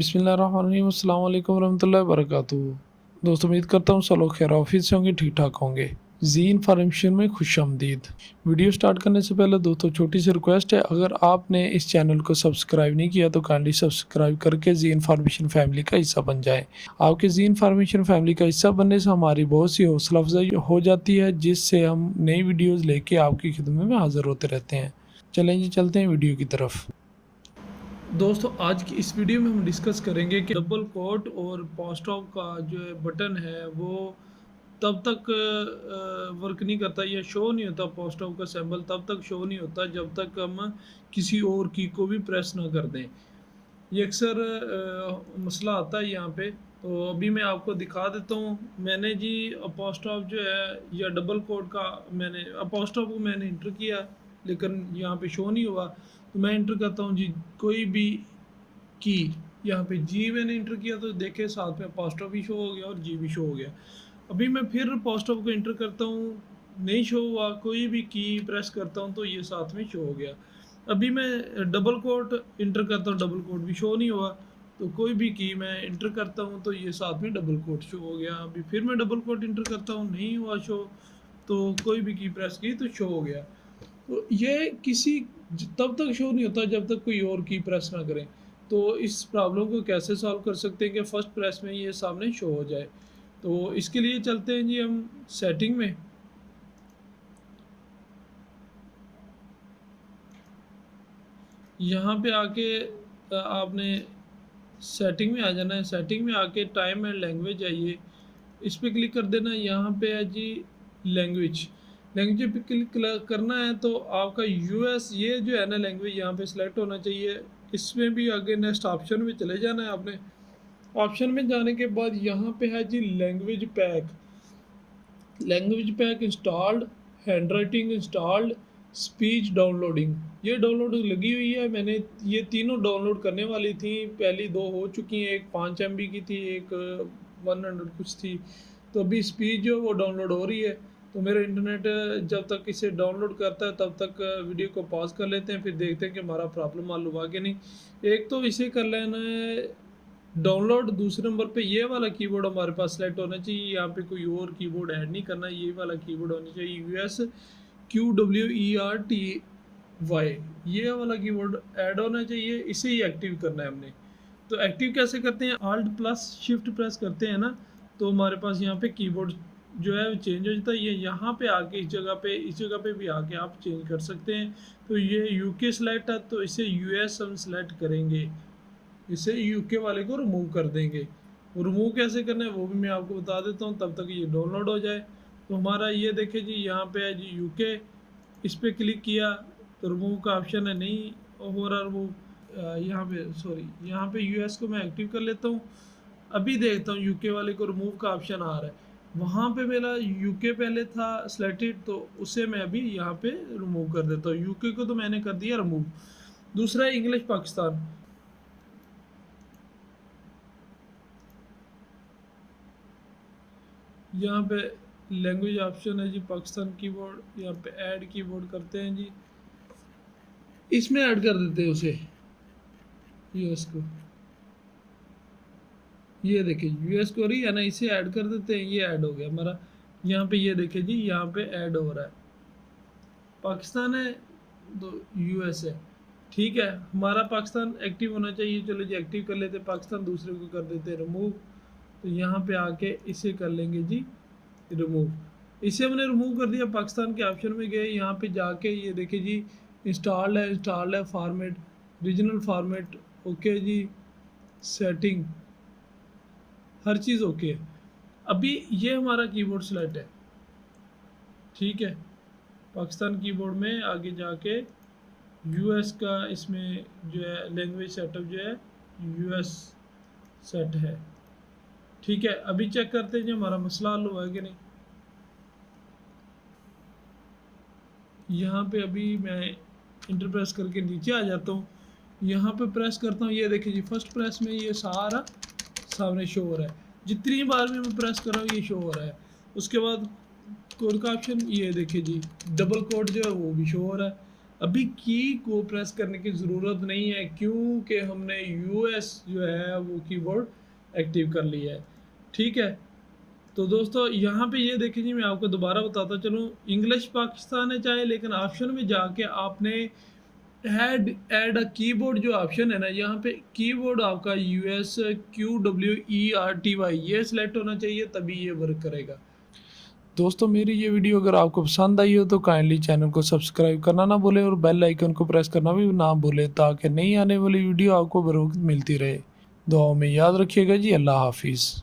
बिस्मिल्लाहिर्रहमानिर्रहीम, अस्सलाम वालेकुम रहमतुल्लाहि वबरकातुहू। दोस्तों उम्मीद करता हूँ सब लोग खैर ऑफिस से होंगे, ठीक ठाक होंगे। जी इन्फॉर्मेशन में खुशामदीद। वीडियो स्टार्ट करने से पहले दोस्तों छोटी सी रिक्वेस्ट है, अगर आपने इस चैनल को सब्सक्राइब नहीं किया तो काइंडली सब्सक्राइब करके जी इन्फॉर्मेशन फैमिली का हिस्सा बन जाएं। आपके जी इन्फॉर्मेशन फैमिली का हिस्सा बनने से हमारी बहुत सी हौसला अफजाई हो जाती है, जिससे हम नई वीडियोज़ लेके आपकी खिदमत में हाजिर होते रहते हैं। चलें जी, चलते हैं वीडियो की तरफ। दोस्तों आज की इस वीडियो में हम डिस्कस करेंगे कि डबल कोट और पोस्ट ऑफ का जो है बटन है वो तब तक वर्क नहीं करता या शो नहीं होता। पोस्ट ऑफ का सिंबल तब तक शो नहीं होता जब तक हम किसी और की को भी प्रेस ना कर दें। ये अक्सर मसला आता है यहाँ पे। तो अभी मैं आपको दिखा देता हूँ। मैंने जी अपोस्ट्रोफ जो है या डबल कोट का मैंने अपोस्ट्रोफ को मैंने इंटर किया, लेकिन यहाँ पे शो नहीं हुआ। तो मैं इंटर करता हूँ जी कोई भी की। यहाँ पे जी मैंने इंटर किया तो देखे साथ में अपोस्ट्रोफ भी शो हो गया और जी भी शो हो गया। अभी मैं फिर अपोस्ट्रोफ को इंटर करता हूँ, नहीं शो हुआ। कोई भी की प्रेस करता हूँ तो ये साथ में शो हो गया। अभी मैं डबल कोट इंटर करता हूँ, डबल कोट भी शो नहीं हुआ। तो कोई भी की मैं इंटर करता हूँ तो ये साथ में डबल कोट शो हो गया। अभी फिर मैं डबल कोट इंटर करता हूँ, नहीं हुआ शो। तो कोई भी की प्रेस की तो शो हो गया। तो ये किसी तब तक शो नहीं होता जब तक कोई और की प्रेस ना करें। तो इस प्रॉब्लम को कैसे सॉल्व कर सकते हैं कि फर्स्ट प्रेस में ये सामने शो हो जाए। तो इसके लिए चलते हैं जी हम सेटिंग में। यहाँ पे आके आपने सेटिंग में आ जाना है। सेटिंग में आके टाइम एंड लैंग्वेज आइए, इस पर क्लिक कर देना। यहाँ पे है जी लैंग्वेज। लैंग्वेज पे क्लिक करना है तो आपका यूएस ये जो है ना लैंग्वेज यहाँ पे सिलेक्ट होना चाहिए। इसमें भी आगे नेक्स्ट ऑप्शन में चले जाना है आपने। ऑप्शन में जाने के बाद यहाँ पे है जी language pack. Language pack installed, handwriting installed, speech downloading, ये डाउनलोडिंग लगी हुई है। मैंने ये तीनों डाउनलोड करने वाली थी, पहली दो हो चुकी हैं। एक 5 MB की थी, एक 100 कुछ थी। तो अभी स्पीच जो वो डाउनलोड हो रही है। तो मेरा इंटरनेट जब तक इसे डाउनलोड करता है तब तक वीडियो को पॉज कर लेते हैं, फिर देखते हैं कि हमारा प्रॉब्लम मालूम हुआ कि नहीं। एक तो इसे कर लेना है डाउनलोड। दूसरे नंबर पे ये वाला कीबोर्ड हमारे पास सेलेक्ट होना चाहिए। यहाँ पे कोई और कीबोर्ड ऐड नहीं करना, ये वाला कीबोर्ड होना चाहिए USQWERTY। ये वाला कीबोर्ड ऐड होना चाहिए, इसे ही एक्टिव करना है हमने। तो एक्टिव कैसे करते हैं, Alt प्लस शिफ्ट प्रेस करते हैं ना, तो हमारे पास यहाँ पे कीबोर्ड जो है चेंज हो जाता है। ये यहाँ पे आके इस जगह पे भी आके आप चेंज कर सकते हैं। तो ये UK सेलेक्ट है तो इसे US हम सेलेक्ट करेंगे, इसे यूके वाले को रिमूव कर देंगे। रिमूव कैसे करना है वो भी मैं आपको बता देता हूँ, तब तक ये डाउनलोड हो जाए। तो हमारा ये देखिए जी यहाँ पे है जी यूके, इस पर क्लिक किया तो रिमूव का ऑप्शन है, नहीं हो रहा रिमूव। यहाँ पे सॉरी, यहाँ पे यूएस को मैं एक्टिव कर लेता हूँ। अभी देखता हूँ यूके वाले को रिमूव का ऑप्शन आ रहा है। वहाँ पे मेरा यूके पहले था सिलेक्टेड, तो उसे मैं अभी यहाँ पे रिमूव कर देता हूँ। यूके को तो मैंने कर दिया रिमूव। दूसरा है इंग्लिश पाकिस्तान। यहाँ पे लैंग्वेज ऑप्शन है जी पाकिस्तान कीबोर्ड। यहाँ पे ऐड कीबोर्ड करते हैं जी, इसमें ऐड कर देते हैं उसे यूएस को। ये देखिए यूएस को रही है ना, इसे ऐड कर देते हैं। ये ऐड हो गया हमारा। यहाँ पे ये देखिए जी यहाँ पे ऐड हो रहा है। पाकिस्तान है तो यूएस है, ठीक है। हमारा पाकिस्तान एक्टिव होना चाहिए। चलो जी एक्टिव कर लेते हैं पाकिस्तान, दूसरे को कर देते हैं रिमूव। तो यहाँ पे आके इसे कर लेंगे जी रिमूव। इसे हमने रिमूव कर दिया, पाकिस्तान के ऑप्शन में गए। यहाँ पे जाके ये देखिए जी इंस्टॉल्ड है फॉर्मेट, रीजनल फॉर्मेट ओके जी, सेटिंग हर चीज़ ओके है। अभी ये हमारा कीबोर्ड सेलेक्ट है, ठीक है। पाकिस्तान कीबोर्ड में आगे जाके यूएस का इसमें जो है लैंग्वेज सेटअप जो है यूएस सेट है, ठीक है। अभी चेक करते हैं जी हमारा मसला हल हुआ है कि नहीं। यहाँ पे अभी मैं इंटर प्रेस करके नीचे आ जाता हूँ। यहाँ पे प्रेस करता हूँ, ये देखिए जी फर्स्ट प्रेस में ये सारा सामने शो हो रहा है। जितनी बार भी मैं प्रेस कर रहा हूँ ये शो हो रहा है। उसके बाद कोड का ऑप्शन, ये देखिए जी डबल कोड जो है वो भी शो हो रहा है। अभी की को प्रेस करने की ज़रूरत नहीं है क्योंकि हमने यूएस जो है वो कीबोर्ड एक्टिव कर लिया है। ठीक है? तो दोस्तों यहाँ पे ये देखिए जी, मैं आपको दोबारा बताता चलूँ, इंग्लिश पाकिस्तान है चाहे, लेकिन ऑप्शन में जाके आपने ऐड अ कीबोर्ड जो ऑप्शन है ना, यहाँ पे कीबोर्ड आपका यूएस QWERTY ये सिलेक्ट होना चाहिए, तभी ये वर्क करेगा। दोस्तों मेरी ये वीडियो अगर आपको पसंद आई हो तो काइंडली चैनल को सब्सक्राइब करना ना भूलें और बेल आइकन को प्रेस करना भी ना भूलें, ताकि नई आने वाली वीडियो आपको बर वक्त मिलती रहे। दुआओं में याद रखिएगा जी। अल्लाह हाफिज़।